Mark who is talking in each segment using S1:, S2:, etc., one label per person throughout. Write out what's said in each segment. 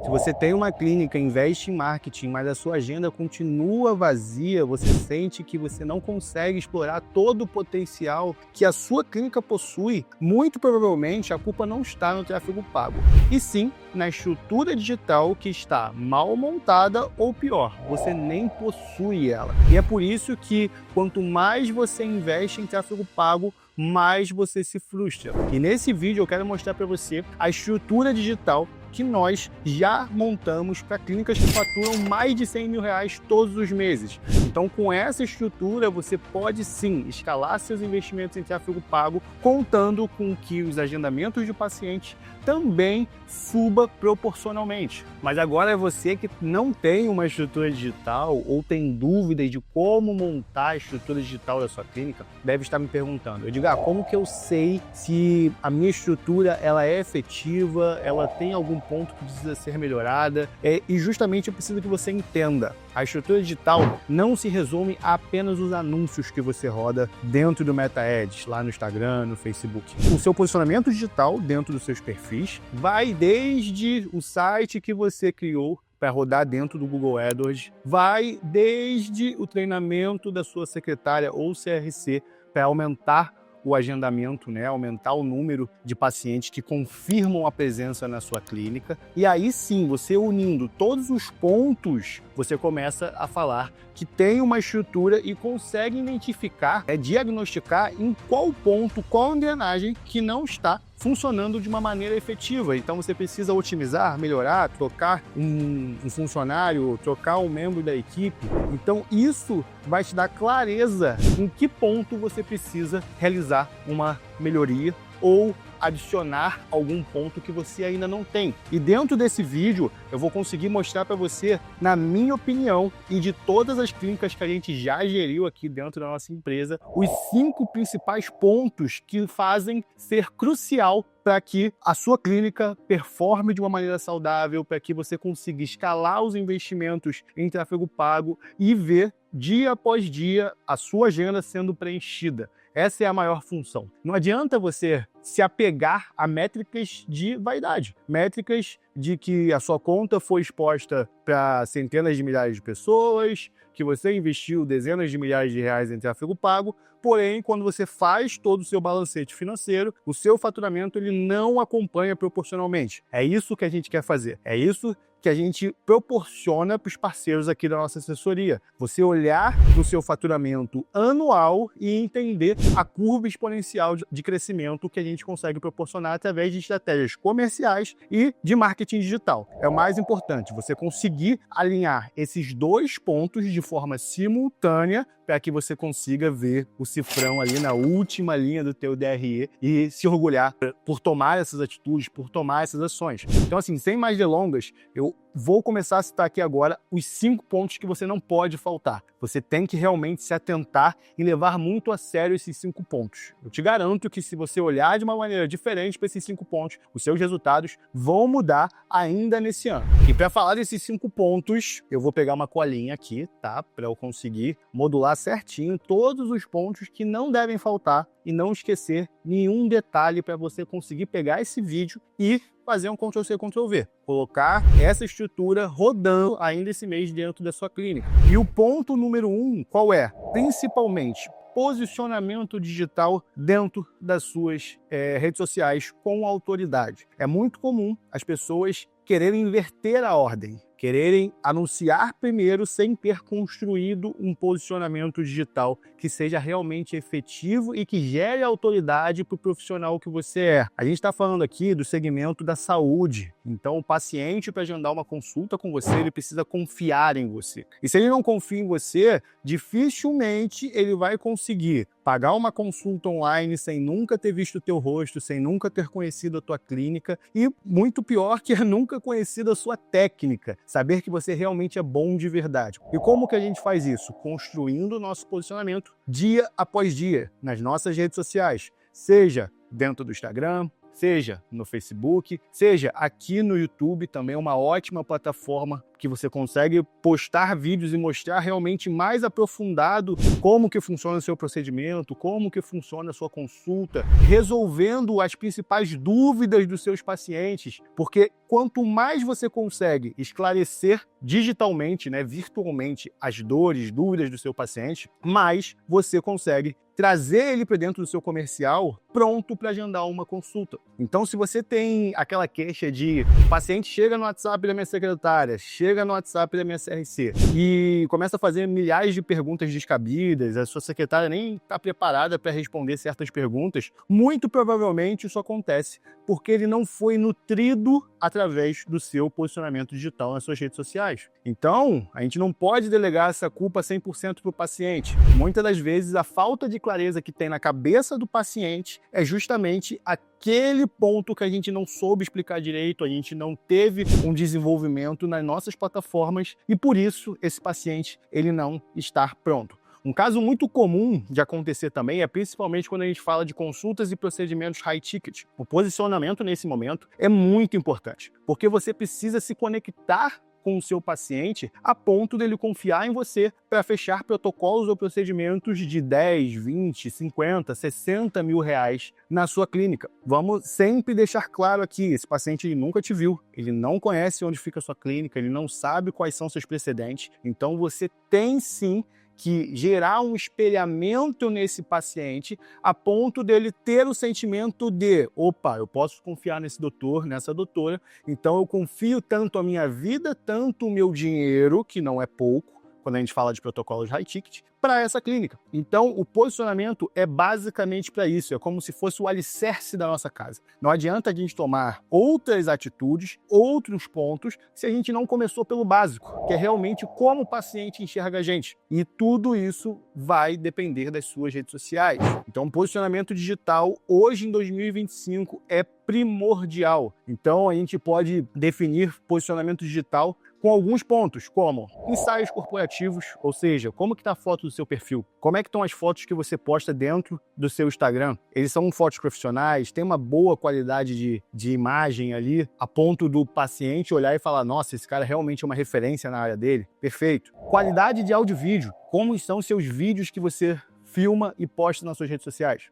S1: Se você tem uma clínica, investe em marketing, mas a sua agenda continua vazia, você sente que você não consegue explorar todo o potencial que a sua clínica possui, muito provavelmente a culpa não está no tráfego pago, e sim na estrutura digital que está mal montada ou pior, você nem possui ela. E é por isso que quanto mais você investe em tráfego pago, mais você se frustra. E nesse vídeo eu quero mostrar para você a estrutura digital que nós já montamos para clínicas que faturam mais de R$100 mil todos os meses. Então, com essa estrutura, você pode sim escalar seus investimentos em tráfego pago, contando com que os agendamentos de pacientes também suba proporcionalmente. Mas agora é você que não tem uma estrutura digital ou tem dúvidas de como montar a estrutura digital da sua clínica, deve estar me perguntando. Eu digo, como que eu sei se a minha estrutura ela é efetiva, ela tem algum ponto que precisa ser melhorada? E justamente eu preciso que você entenda. A estrutura digital não se resume a apenas os anúncios que você roda dentro do Meta Ads, lá no Instagram, no Facebook. O seu posicionamento digital dentro dos seus perfis vai desde o site que você criou para rodar dentro do Google AdWords, vai desde o treinamento da sua secretária ou CRC para aumentar o agendamento, aumentar o número de pacientes que confirmam a presença na sua clínica. E aí sim, você unindo todos os pontos, você começa a falar que tem uma estrutura e consegue identificar, diagnosticar em qual ponto, qual engrenagem que não está funcionando de uma maneira efetiva. Então você precisa otimizar, melhorar, trocar um funcionário, trocar um membro da equipe. Então isso vai te dar clareza em que ponto você precisa realizar uma melhoria ou adicionar algum ponto que você ainda não tem. E dentro desse vídeo eu vou conseguir mostrar para você, na minha opinião e de todas as clínicas que a gente já geriu aqui dentro da nossa empresa, os 5 principais pontos que fazem ser crucial para que a sua clínica performe de uma maneira saudável, para que você consiga escalar os investimentos em tráfego pago e ver dia após dia a sua agenda sendo preenchida. Essa é a maior função. Não adianta você se apegar a métricas de vaidade, métricas de que a sua conta foi exposta para centenas de milhares de pessoas, que você investiu dezenas de milhares de reais em tráfego pago, porém, quando você faz todo o seu balancete financeiro, o seu faturamento ele não acompanha proporcionalmente. É isso que a gente quer fazer, é isso que a gente proporciona para os parceiros aqui da nossa assessoria. Você olhar no seu faturamento anual e entender a curva exponencial de crescimento que a gente consegue proporcionar através de estratégias comerciais e de marketing digital. É o mais importante, você conseguir alinhar esses 2 pontos de forma simultânea para que você consiga ver o cifrão ali na última linha do teu DRE e se orgulhar por tomar essas atitudes, por tomar essas ações. Então assim, sem mais delongas, eu vou começar a citar aqui agora os 5 pontos que você não pode faltar. Você tem que realmente se atentar e levar muito a sério esses 5 pontos. Eu te garanto que se você olhar de uma maneira diferente para esses 5 pontos, os seus resultados vão mudar ainda nesse ano. E para falar desses 5 pontos, eu vou pegar uma colinha aqui, tá? Para eu conseguir modular certinho todos os pontos que não devem faltar e não esquecer nenhum detalhe para você conseguir pegar esse vídeo e fazer um Ctrl+C, Ctrl+V. Colocar essa estrutura rodando ainda esse mês dentro da sua clínica. E o ponto número 1, qual é? Principalmente, posicionamento digital dentro das suas redes sociais com autoridade. É muito comum as pessoas quererem inverter a ordem, quererem anunciar primeiro sem ter construído um posicionamento digital que seja realmente efetivo e que gere autoridade para o profissional que você é. A gente está falando aqui do segmento da saúde, então o paciente, para agendar uma consulta com você, ele precisa confiar em você. E se ele não confia em você, dificilmente ele vai conseguir pagar uma consulta online sem nunca ter visto o teu rosto, sem nunca ter conhecido a tua clínica e, muito pior, que é nunca conhecido a sua técnica, saber que você realmente é bom de verdade. E como que a gente faz isso? Construindo o nosso posicionamento dia após dia nas nossas redes sociais, seja dentro do Instagram, seja no Facebook, seja aqui no YouTube, também é uma ótima plataforma que você consegue postar vídeos e mostrar realmente mais aprofundado como que funciona o seu procedimento, como que funciona a sua consulta, resolvendo as principais dúvidas dos seus pacientes, porque quanto mais você consegue esclarecer digitalmente, virtualmente, as dores, dúvidas do seu paciente, mais você consegue trazer ele para dentro do seu comercial pronto para agendar uma consulta. Então, se você tem aquela queixa de o paciente chega no WhatsApp da minha secretária, chega no WhatsApp da minha CRC e começa a fazer milhares de perguntas descabidas, a sua secretária nem está preparada para responder certas perguntas, muito provavelmente isso acontece porque ele não foi nutrido através do seu posicionamento digital nas suas redes sociais. Então, a gente não pode delegar essa culpa 100% para o paciente. Muitas das vezes, a falta de clareza que tem na cabeça do paciente é justamente aquele ponto que a gente não soube explicar direito, a gente não teve um desenvolvimento nas nossas plataformas e, por isso, esse paciente ele não está pronto. Um caso muito comum de acontecer também é principalmente quando a gente fala de consultas e procedimentos high ticket. O posicionamento nesse momento é muito importante, porque você precisa se conectar com o seu paciente a ponto dele confiar em você para fechar protocolos ou procedimentos de 10, 20, 50, 60 mil reais na sua clínica. Vamos sempre deixar claro aqui, esse paciente ele nunca te viu, ele não conhece onde fica a sua clínica, ele não sabe quais são seus precedentes, então você tem sim que gerar um espelhamento nesse paciente a ponto dele ter o sentimento de opa, eu posso confiar nesse doutor, nessa doutora, então eu confio tanto a minha vida, tanto o meu dinheiro, que não é pouco, quando a gente fala de protocolos high ticket, para essa clínica. Então, o posicionamento é basicamente para isso, é como se fosse o alicerce da nossa casa. Não adianta a gente tomar outras atitudes, outros pontos, se a gente não começou pelo básico, que é realmente como o paciente enxerga a gente. E tudo isso vai depender das suas redes sociais. Então, posicionamento digital, hoje em 2025, é primordial. Então, a gente pode definir posicionamento digital com alguns pontos, como ensaios corporativos, ou seja, como que está a foto do seu perfil, como é que estão as fotos que você posta dentro do seu Instagram. Eles são fotos profissionais, tem uma boa qualidade de imagem ali, a ponto do paciente olhar e falar, nossa, esse cara realmente é uma referência na área dele. Perfeito. Qualidade de áudio e vídeo, como estão os seus vídeos que você filma e posta nas suas redes sociais.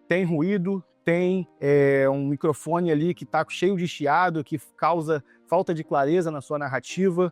S1: Tem ruído, tem um microfone ali que está cheio de chiado, que causa falta de clareza na sua narrativa,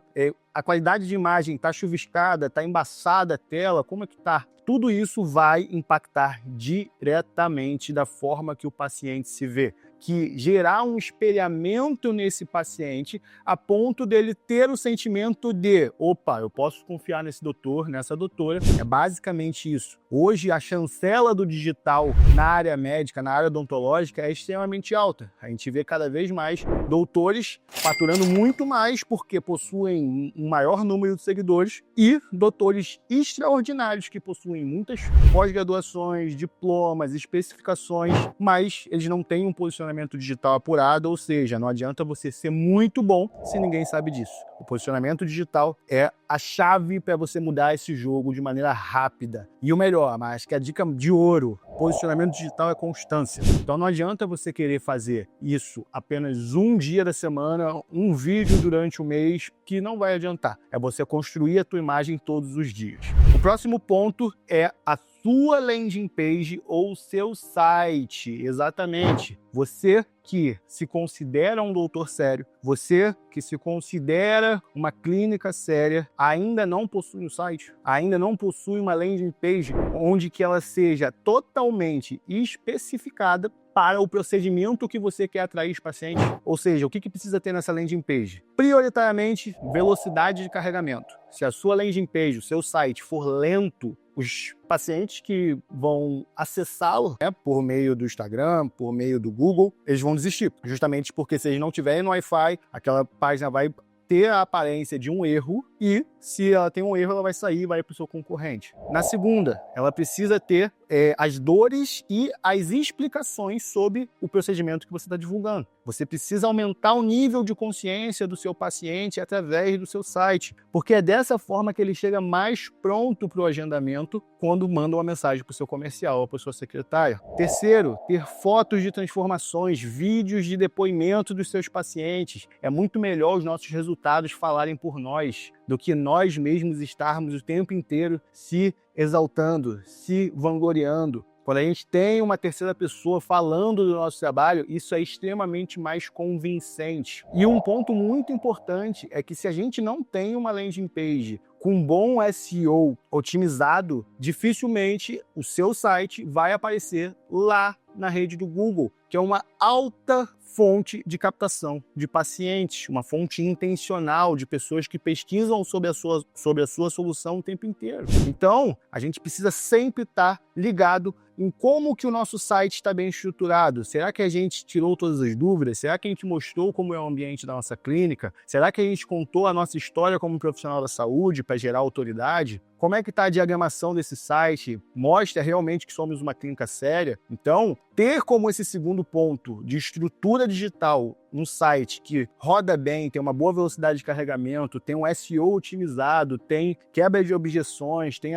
S1: a qualidade de imagem está chuviscada, está embaçada a tela, como é que está? Tudo isso vai impactar diretamente da forma que o paciente se vê, que gerar um espelhamento nesse paciente a ponto dele ter o sentimento de opa, eu posso confiar nesse doutor, nessa doutora. É basicamente isso. Hoje a chancela do digital na área médica, na área odontológica é extremamente alta. A gente vê cada vez mais doutores faturando muito mais porque possuem um maior número de seguidores e doutores extraordinários que possuem muitas pós-graduações, diplomas, especificações, mas eles não têm um posicionamento digital apurado, ou seja, não adianta você ser muito bom se ninguém sabe disso. O posicionamento digital é a chave para você mudar esse jogo de maneira rápida. E o melhor, mas que a dica de ouro, posicionamento digital é constância. Então não adianta você querer fazer isso apenas um dia da semana, um vídeo durante o mês, que não vai adiantar. É você construir a tua imagem todos os dias. O próximo ponto é a sua landing page ou seu site. Exatamente. Você que se considera um doutor sério, você que se considera uma clínica séria, ainda não possui um site, ainda não possui uma landing page onde que ela seja totalmente especificada para o procedimento que você quer atrair os pacientes. Ou seja, o que precisa ter nessa landing page? Prioritariamente, velocidade de carregamento. Se a sua landing page, o seu site for lento, os pacientes que vão acessá-lo por meio do Instagram, por meio do Google, eles vão desistir. Justamente porque se eles não tiverem no Wi-Fi, aquela página vai ter a aparência de um erro e se ela tem um erro, ela vai sair e vai para o seu concorrente. Na segunda, ela precisa ter as dores e as explicações sobre o procedimento que você está divulgando. Você precisa aumentar o nível de consciência do seu paciente através do seu site, porque é dessa forma que ele chega mais pronto para o agendamento quando manda uma mensagem para o seu comercial ou para a sua secretária. Terceiro, ter fotos de transformações, vídeos de depoimento dos seus pacientes. É muito melhor os nossos resultados falarem por nós do que nós mesmos estarmos o tempo inteiro se exaltando, se vangloriando. Quando a gente tem uma terceira pessoa falando do nosso trabalho, isso é extremamente mais convincente. E um ponto muito importante é que se a gente não tem uma landing page com bom SEO otimizado, dificilmente o seu site vai aparecer lá na rede do Google, que é uma alta fonte de captação de pacientes, uma fonte intencional de pessoas que pesquisam sobre a sua solução o tempo inteiro. Então, a gente precisa sempre estar ligado em como que o nosso site está bem estruturado. Será que a gente tirou todas as dúvidas? Será que a gente mostrou como é o ambiente da nossa clínica? Será que a gente contou a nossa história como profissional da saúde para gerar autoridade? Como é que está a diagramação desse site? Mostra realmente que somos uma clínica séria? Então, ter como esse segundo ponto de estrutura digital um site que roda bem, tem uma boa velocidade de carregamento, tem um SEO otimizado, tem quebra de objeções, tem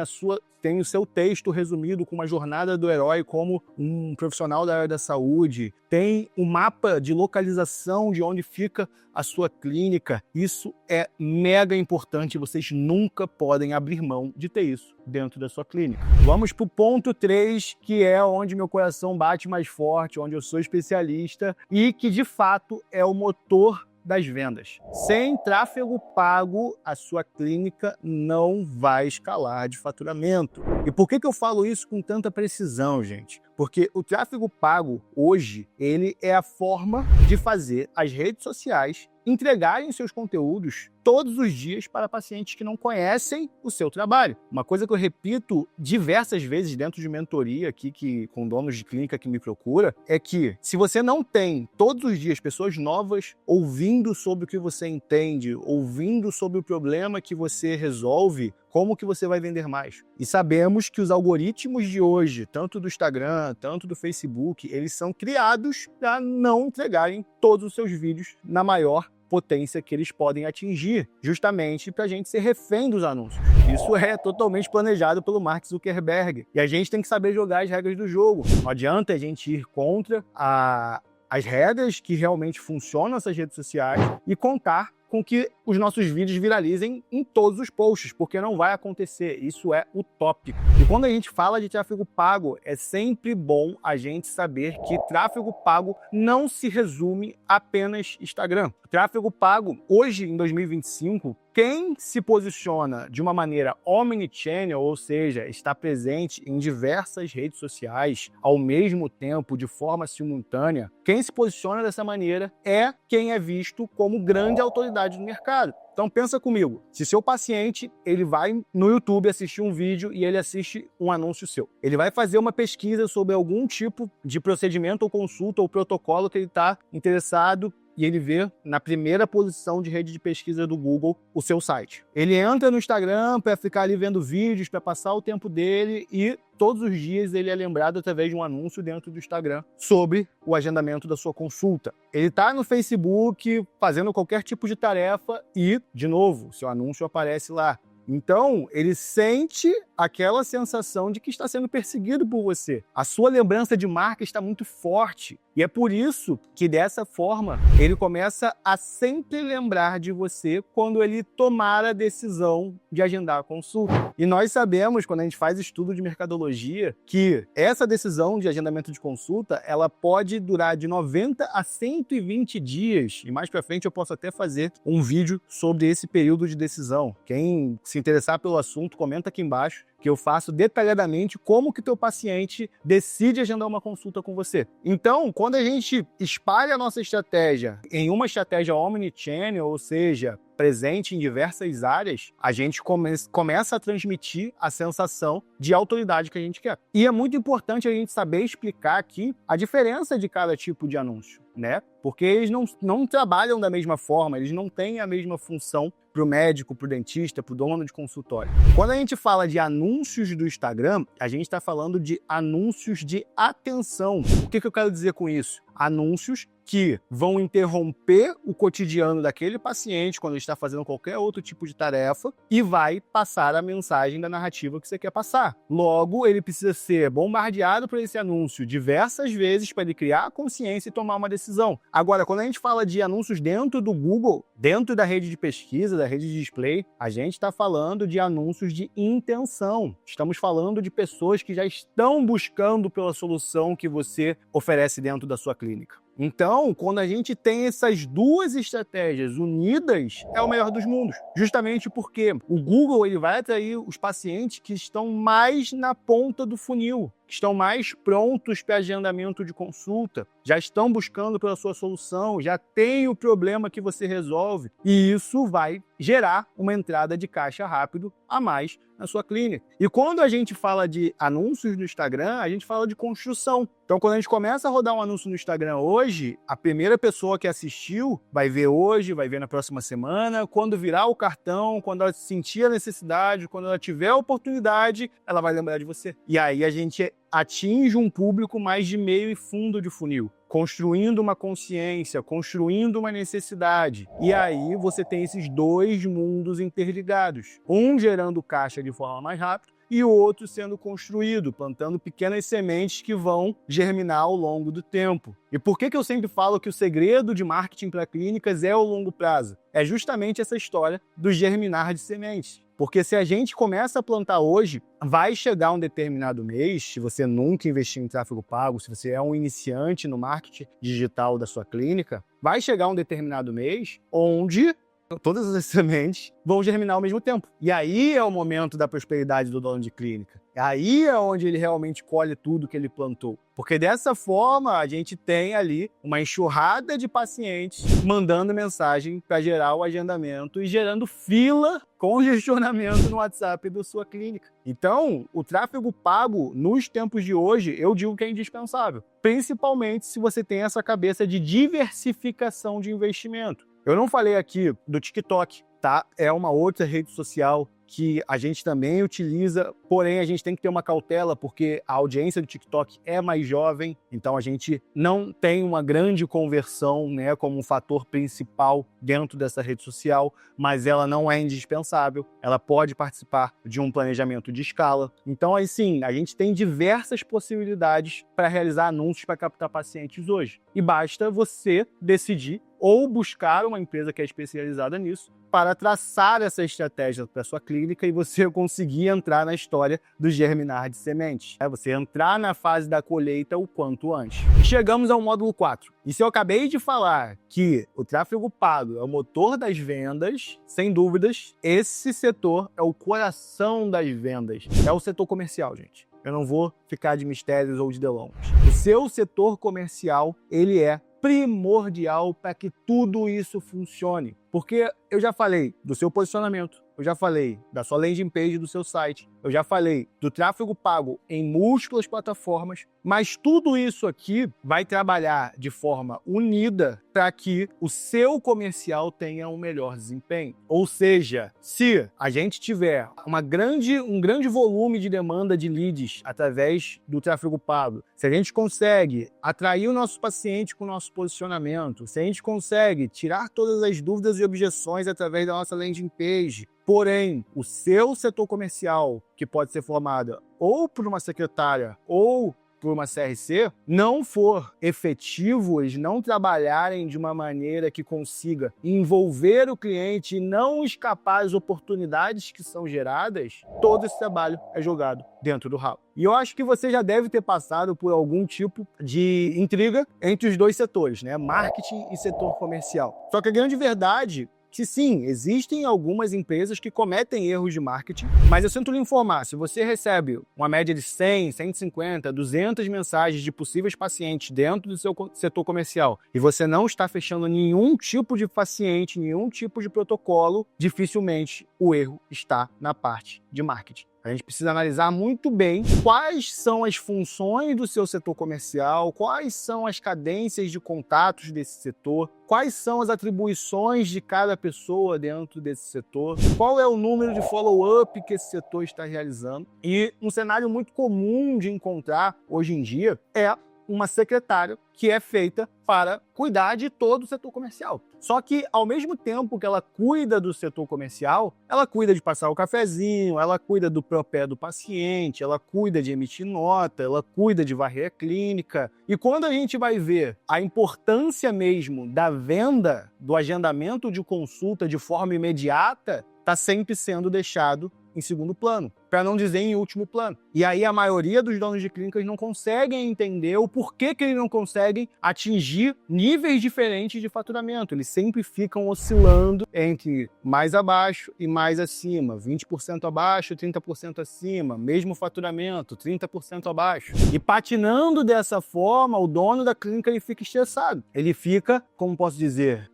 S1: o seu texto resumido com uma jornada do herói como um profissional da área da saúde, tem um mapa de localização de onde fica a sua clínica. Isso é mega importante, vocês nunca podem abrir mão de ter isso dentro da sua clínica. Vamos para o ponto 3, que é onde meu coração bate mais forte, onde eu sou especialista e que de fato é o motor das vendas. Sem tráfego pago, a sua clínica não vai escalar de faturamento. E por que eu falo isso com tanta precisão, gente? Porque o tráfego pago, hoje, ele é a forma de fazer as redes sociais entregarem seus conteúdos todos os dias para pacientes que não conhecem o seu trabalho. Uma coisa que eu repito diversas vezes dentro de mentoria aqui com donos de clínica que me procura, é que se você não tem todos os dias pessoas novas ouvindo sobre o que você entende, ouvindo sobre o problema que você resolve, como que você vai vender mais? E sabemos que os algoritmos de hoje, tanto do Instagram, tanto do Facebook, eles são criados para não entregarem todos os seus vídeos na maior potência que eles podem atingir, justamente para a gente ser refém dos anúncios. Isso é totalmente planejado pelo Mark Zuckerberg. E a gente tem que saber jogar as regras do jogo. Não adianta a gente ir contra as regras que realmente funcionam nessas redes sociais e contar com que os nossos vídeos viralizem em todos os posts, porque não vai acontecer. Isso é utópico. E quando a gente fala de tráfego pago, é sempre bom a gente saber que tráfego pago não se resume apenas Instagram. Tráfego pago, hoje em 2025, quem se posiciona de uma maneira omnichannel, ou seja, está presente em diversas redes sociais ao mesmo tempo, de forma simultânea, quem se posiciona dessa maneira é quem é visto como grande autoridade no mercado. Então pensa comigo, se seu paciente ele vai no YouTube assistir um vídeo e ele assiste um anúncio seu, ele vai fazer uma pesquisa sobre algum tipo de procedimento ou consulta ou protocolo que ele está interessado e ele vê na primeira posição de rede de pesquisa do Google o seu site. Ele entra no Instagram para ficar ali vendo vídeos, para passar o tempo dele e todos os dias ele é lembrado através de um anúncio dentro do Instagram sobre o agendamento da sua consulta. Ele está no Facebook fazendo qualquer tipo de tarefa e, de novo, seu anúncio aparece lá. Então, ele sente aquela sensação de que está sendo perseguido por você. A sua lembrança de marca está muito forte. E é por isso que, dessa forma, ele começa a sempre lembrar de você quando ele tomar a decisão de agendar a consulta. E nós sabemos, quando a gente faz estudo de mercadologia, que essa decisão de agendamento de consulta, ela pode durar de 90 a 120 dias. E mais para frente eu posso até fazer um vídeo sobre esse período de decisão. Quem se interessar pelo assunto, comenta aqui embaixo, que eu faço detalhadamente como que teu paciente decide agendar uma consulta com você. Então, quando a gente espalha a nossa estratégia em uma estratégia omnichannel, ou seja, presente em diversas áreas, a gente começa a transmitir a sensação de autoridade que a gente quer. E é muito importante a gente saber explicar aqui a diferença de cada tipo de anúncio, né? Porque eles não trabalham da mesma forma, eles não têm a mesma função para o médico, para o dentista, para o dono de consultório. Quando a gente fala de anúncios do Instagram, a gente está falando de anúncios de atenção. O que eu quero dizer com isso? Anúncios que vão interromper o cotidiano daquele paciente quando ele está fazendo qualquer outro tipo de tarefa e vai passar a mensagem da narrativa que você quer passar. Logo, ele precisa ser bombardeado por esse anúncio diversas vezes para ele criar a consciência e tomar uma decisão. Agora, quando a gente fala de anúncios dentro do Google, dentro da rede de pesquisa, da rede de display, a gente está falando de anúncios de intenção. Estamos falando de pessoas que já estão buscando pela solução que você oferece dentro da sua clínica. Então, quando a gente tem essas duas estratégias unidas, é o melhor dos mundos. Justamente porque o Google ele vai atrair os pacientes que estão mais na ponta do funil, que estão mais prontos para agendamento de consulta, já estão buscando pela sua solução, já tem o problema que você resolve. E isso vai gerar uma entrada de caixa rápido a mais na sua clínica. E quando a gente fala de anúncios no Instagram, a gente fala de construção. Então, quando a gente começa a rodar um anúncio no Instagram hoje, a primeira pessoa que assistiu vai ver hoje, vai ver na próxima semana. Quando virar o cartão, quando ela sentir a necessidade, quando ela tiver a oportunidade, ela vai lembrar de você. E aí a gente atinge um público mais de meio e fundo de funil, construindo uma consciência, construindo uma necessidade. E aí você tem esses dois mundos interligados, um gerando caixa de forma mais rápida e o outro sendo construído, plantando pequenas sementes que vão germinar ao longo do tempo. E por que eu sempre falo que o segredo de marketing para clínicas é o longo prazo? É justamente essa história do germinar de sementes. Porque se a gente começa a plantar hoje, vai chegar um determinado mês, se você nunca investiu em tráfego pago, se você é um iniciante no marketing digital da sua clínica, vai chegar um determinado mês onde todas as sementes vão germinar ao mesmo tempo. E aí é o momento da prosperidade do dono de clínica. Aí é onde ele realmente colhe tudo que ele plantou. Porque dessa forma a gente tem ali uma enxurrada de pacientes mandando mensagem para gerar o agendamento e gerando fila, congestionamento no WhatsApp da sua clínica. Então, o tráfego pago nos tempos de hoje, eu digo que é indispensável. Principalmente se você tem essa cabeça de diversificação de investimento. Eu não falei aqui do TikTok, tá? É uma outra rede social que a gente também utiliza, porém a gente tem que ter uma cautela porque a audiência do TikTok é mais jovem, então a gente não tem uma grande conversão, né, como um fator principal dentro dessa rede social, mas ela não é indispensável, ela pode participar de um planejamento de escala. Então aí sim, a gente tem diversas possibilidades para realizar anúncios para captar pacientes hoje. E basta você decidir ou buscar uma empresa que é especializada nisso para traçar essa estratégia para a sua clínica e você conseguir entrar na história do germinar de sementes. É você entrar na fase da colheita o quanto antes. Chegamos ao módulo 4. E se eu acabei de falar que o tráfego pago é o motor das vendas, sem dúvidas, esse setor é o coração das vendas. É o setor comercial, gente. Eu não vou ficar de mistérios ou de delongas. O seu setor comercial, ele é primordial para que tudo isso funcione. Porque eu já falei do seu posicionamento, eu já falei da sua landing page do seu site, eu já falei do tráfego pago em múltiplas plataformas, mas tudo isso aqui vai trabalhar de forma unida para que o seu comercial tenha um melhor desempenho. Ou seja, se a gente tiver um grande volume de demanda de leads através do tráfego pago, se a gente consegue atrair o nosso paciente com o nosso posicionamento, se a gente consegue tirar todas as dúvidas e objeções através da nossa landing page, porém, o seu setor comercial, que pode ser formado ou por uma secretária ou por uma CRC, não for efetivo, eles não trabalharem de uma maneira que consiga envolver o cliente e não escapar das oportunidades que são geradas, todo esse trabalho é jogado dentro do ralo. E eu acho que você já deve ter passado por algum tipo de intriga entre os dois setores, né? Marketing e setor comercial. Só que a grande verdade que sim, existem algumas empresas que cometem erros de marketing, mas eu sinto lhe informar, se você recebe uma média de 100, 150, 200 mensagens de possíveis pacientes dentro do seu setor comercial e você não está fechando nenhum tipo de paciente, nenhum tipo de protocolo, dificilmente o erro está na parte de marketing. A gente precisa analisar muito bem quais são as funções do seu setor comercial, quais são as cadências de contatos desse setor, quais são as atribuições de cada pessoa dentro desse setor, qual é o número de follow-up que esse setor está realizando. E um cenário muito comum de encontrar hoje em dia é uma secretária que é feita para cuidar de todo o setor comercial. Só que, ao mesmo tempo que ela cuida do setor comercial, ela cuida de passar o cafezinho, ela cuida do propé do paciente, ela cuida de emitir nota, ela cuida de varrer a clínica. E quando a gente vai ver a importância mesmo da venda, do agendamento de consulta de forma imediata, está sempre sendo deixado em segundo plano, para não dizer em último plano. E aí a maioria dos donos de clínicas não conseguem entender o porquê que eles não conseguem atingir níveis diferentes de faturamento. Eles sempre ficam oscilando entre mais abaixo e mais acima, 20% abaixo, 30% acima, mesmo faturamento, 30% abaixo. E patinando dessa forma, o dono da clínica ele fica estressado. Ele fica, como posso dizer,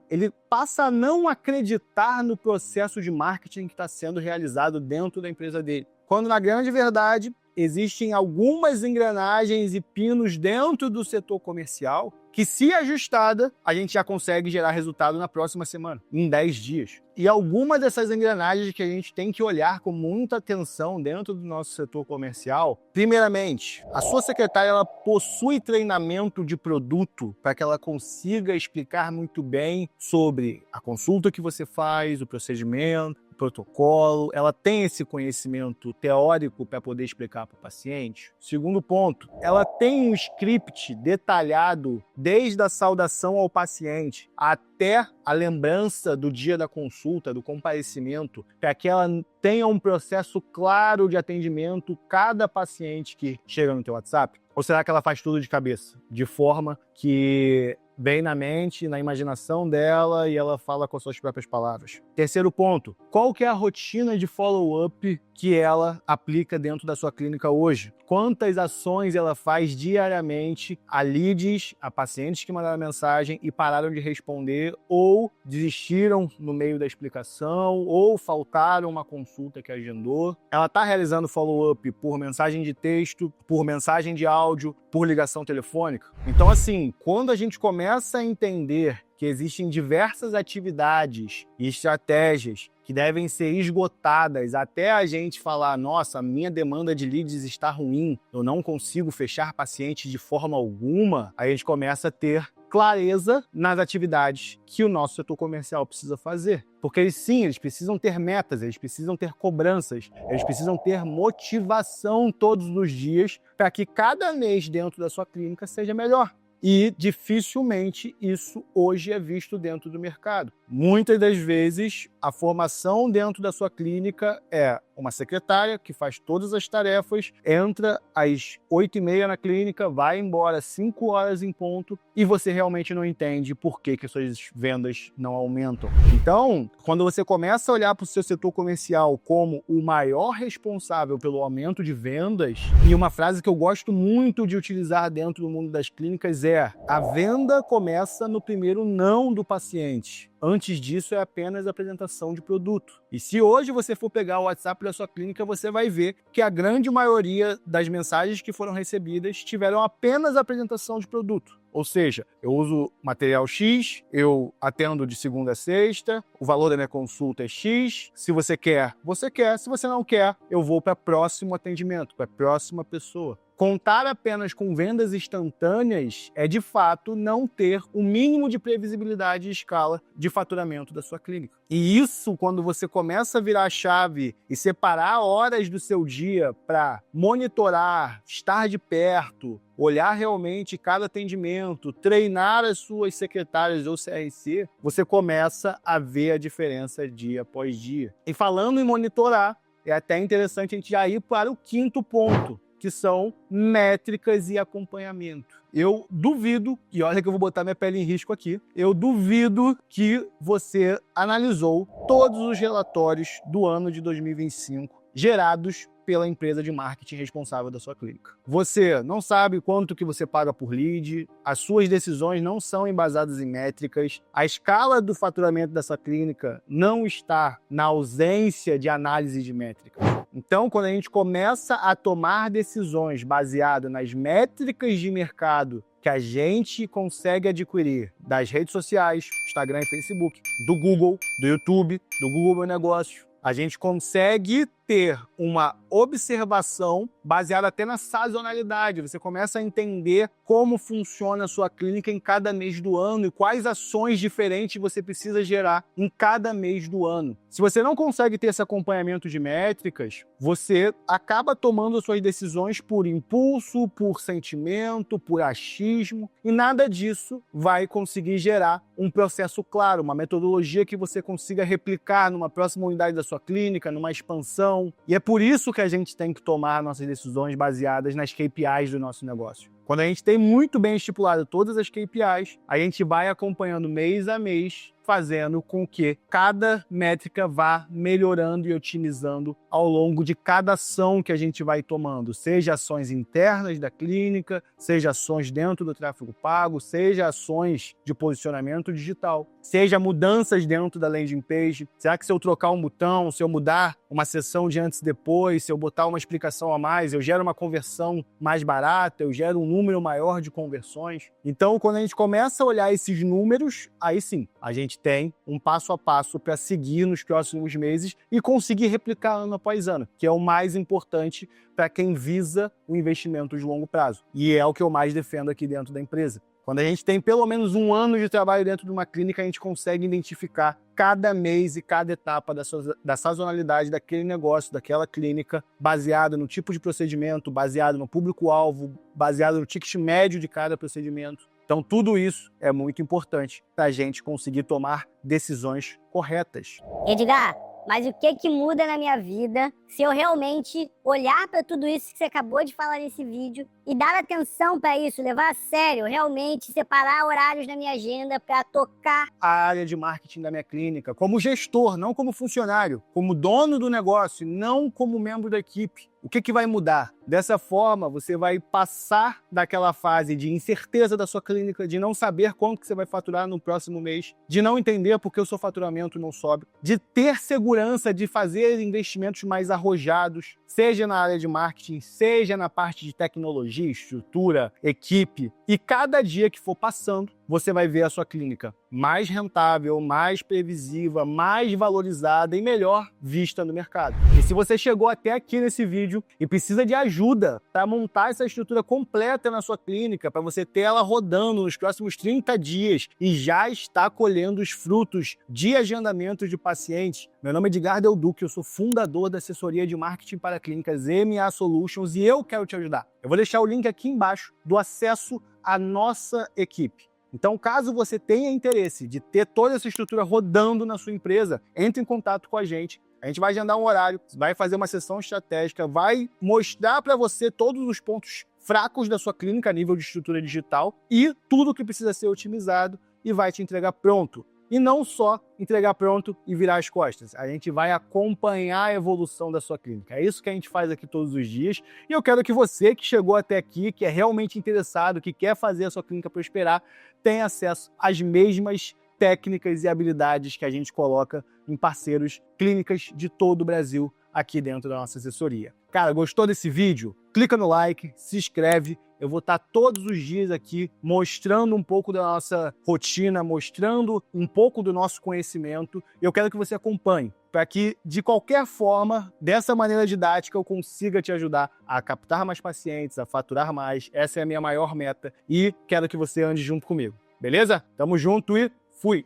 S1: ele passa a não acreditar no processo de marketing que está sendo realizado dentro da empresa dele. Quando, na grande verdade, existem algumas engrenagens e pinos dentro do setor comercial que, se ajustada, a gente já consegue gerar resultado na próxima semana, em 10 dias. E algumas dessas engrenagens que a gente tem que olhar com muita atenção dentro do nosso setor comercial. Primeiramente, a sua secretária ela possui treinamento de produto para que ela consiga explicar muito bem sobre a consulta que você faz, o procedimento, protocolo, ela tem esse conhecimento teórico para poder explicar para o paciente. Segundo ponto, ela tem um script detalhado desde a saudação ao paciente até a lembrança do dia da consulta, do comparecimento, para que ela tenha um processo claro de atendimento cada paciente que chega no teu WhatsApp? Ou será que ela faz tudo de cabeça, de forma que vem na mente, na imaginação dela e ela fala com as suas próprias palavras? Terceiro ponto, qual que é a rotina de follow-up que ela aplica dentro da sua clínica hoje? Quantas ações ela faz diariamente a leads, a pacientes que mandaram mensagem e pararam de responder ou desistiram no meio da explicação ou faltaram uma consulta que agendou? Ela está realizando follow-up por mensagem de texto, por mensagem de áudio, por ligação telefônica? Então, assim, quando a gente começa a entender que existem diversas atividades e estratégias que devem ser esgotadas até a gente falar, nossa, a minha demanda de leads está ruim, eu não consigo fechar pacientes de forma alguma, aí a gente começa a ter clareza nas atividades que o nosso setor comercial precisa fazer. Porque eles precisam ter metas, eles precisam ter cobranças, eles precisam ter motivação todos os dias para que cada mês dentro da sua clínica seja melhor. E dificilmente isso hoje é visto dentro do mercado. Muitas das vezes, a formação dentro da sua clínica é uma secretária que faz todas as tarefas, entra às 8h30 na clínica, vai embora às 5 horas em ponto e você realmente não entende por que suas vendas não aumentam. Então, quando você começa a olhar para o seu setor comercial como o maior responsável pelo aumento de vendas, e uma frase que eu gosto muito de utilizar dentro do mundo das clínicas é: a venda começa no primeiro não do paciente. Antes disso é apenas a apresentação de produto. E se hoje você for pegar o WhatsApp da sua clínica, você vai ver que a grande maioria das mensagens que foram recebidas tiveram apenas a apresentação de produto. Ou seja, eu uso material X, eu atendo de segunda a sexta, o valor da minha consulta é X. Se você quer, você quer. Se você não quer, eu vou para o próximo atendimento, para a próxima pessoa. Contar apenas com vendas instantâneas é, de fato, não ter o mínimo de previsibilidade e escala de faturamento da sua clínica. E isso, quando você começa a virar a chave e separar horas do seu dia para monitorar, estar de perto, olhar realmente cada atendimento, treinar as suas secretárias ou CRC, você começa a ver a diferença dia após dia. E falando em monitorar, é até interessante a gente já ir para o quinto ponto, que são métricas e acompanhamento. Eu duvido, e olha que eu vou botar minha pele em risco aqui, eu duvido que você analisou todos os relatórios do ano de 2025 gerados pela empresa de marketing responsável da sua clínica. Você não sabe quanto que você paga por lead, as suas decisões não são embasadas em métricas, a escala do faturamento dessa clínica não está na ausência de análise de métricas. Então, quando a gente começa a tomar decisões baseadas nas métricas de mercado que a gente consegue adquirir das redes sociais, Instagram e Facebook, do Google, do YouTube, do Google Meu Negócio, a gente consegue ter uma observação baseada até na sazonalidade. Você começa a entender como funciona a sua clínica em cada mês do ano e quais ações diferentes você precisa gerar em cada mês do ano. Se você não consegue ter esse acompanhamento de métricas, você acaba tomando as suas decisões por impulso, por sentimento, por achismo, e nada disso vai conseguir gerar um processo claro, uma metodologia que você consiga replicar numa próxima unidade da sua clínica, numa expansão. E é por isso que a gente tem que tomar nossas decisões baseadas nas KPIs do nosso negócio. Quando a gente tem muito bem estipulado todas as KPIs, a gente vai acompanhando mês a mês, fazendo com que cada métrica vá melhorando e otimizando ao longo de cada ação que a gente vai tomando, seja ações internas da clínica, seja ações dentro do tráfego pago, seja ações de posicionamento digital, seja mudanças dentro da landing page. Será que se eu trocar um botão, se eu mudar uma seção de antes e depois, se eu botar uma explicação a mais, eu gero uma conversão mais barata, eu gero um número maior de conversões? Então, quando a gente começa a olhar esses números, aí sim, a gente tem um passo a passo para seguir nos próximos meses e conseguir replicar ano após ano, que é o mais importante para quem visa o investimento de longo prazo. E é o que eu mais defendo aqui dentro da empresa. Quando a gente tem pelo menos um ano de trabalho dentro de uma clínica, a gente consegue identificar cada mês e cada etapa da sazonalidade daquele negócio, daquela clínica, baseado no tipo de procedimento, baseado no público-alvo, baseado no ticket médio de cada procedimento. Então, tudo isso é muito importante para a gente conseguir tomar decisões corretas.
S2: Edgar, mas o que muda na minha vida se eu realmente olhar para tudo isso que você acabou de falar nesse vídeo e dar atenção para isso, levar a sério, realmente separar horários na minha agenda para tocar
S1: a área de marketing da minha clínica, como gestor, não como funcionário, como dono do negócio, não como membro da equipe. O que vai mudar? Dessa forma, você vai passar daquela fase de incerteza da sua clínica, de não saber quanto que você vai faturar no próximo mês, de não entender por que o seu faturamento não sobe, de ter segurança de fazer investimentos mais arrojados, seja na área de marketing, seja na parte de tecnologia, estrutura, equipe. E cada dia que for passando, você vai ver a sua clínica mais rentável, mais previsiva, mais valorizada e melhor vista no mercado. E se você chegou até aqui nesse vídeo e precisa de ajuda para montar essa estrutura completa na sua clínica, para você ter ela rodando nos próximos 30 dias e já está colhendo os frutos de agendamento de pacientes, meu nome é Edgar Del Duque, eu sou fundador da assessoria de marketing para clínicas MA Solutions e eu quero te ajudar. Eu vou deixar o link aqui embaixo do acesso à nossa equipe. Então, caso você tenha interesse de ter toda essa estrutura rodando na sua empresa, entre em contato com a gente. A gente vai agendar um horário, vai fazer uma sessão estratégica, vai mostrar para você todos os pontos fracos da sua clínica a nível de estrutura digital e tudo que precisa ser otimizado e vai te entregar pronto. E não só entregar pronto e virar as costas. A gente vai acompanhar a evolução da sua clínica. É isso que a gente faz aqui todos os dias. E eu quero que você que chegou até aqui, que é realmente interessado, que quer fazer a sua clínica prosperar, tenha acesso às mesmas técnicas e habilidades que a gente coloca em parceiros clínicas de todo o Brasil aqui dentro da nossa assessoria. Cara, gostou desse vídeo? Clica no like, se inscreve. Eu vou estar todos os dias aqui mostrando um pouco da nossa rotina, mostrando um pouco do nosso conhecimento. Eu quero que você acompanhe, para que, de qualquer forma, dessa maneira didática, eu consiga te ajudar a captar mais pacientes, a faturar mais. Essa é a minha maior meta e quero que você ande junto comigo. Beleza? Tamo junto e fui!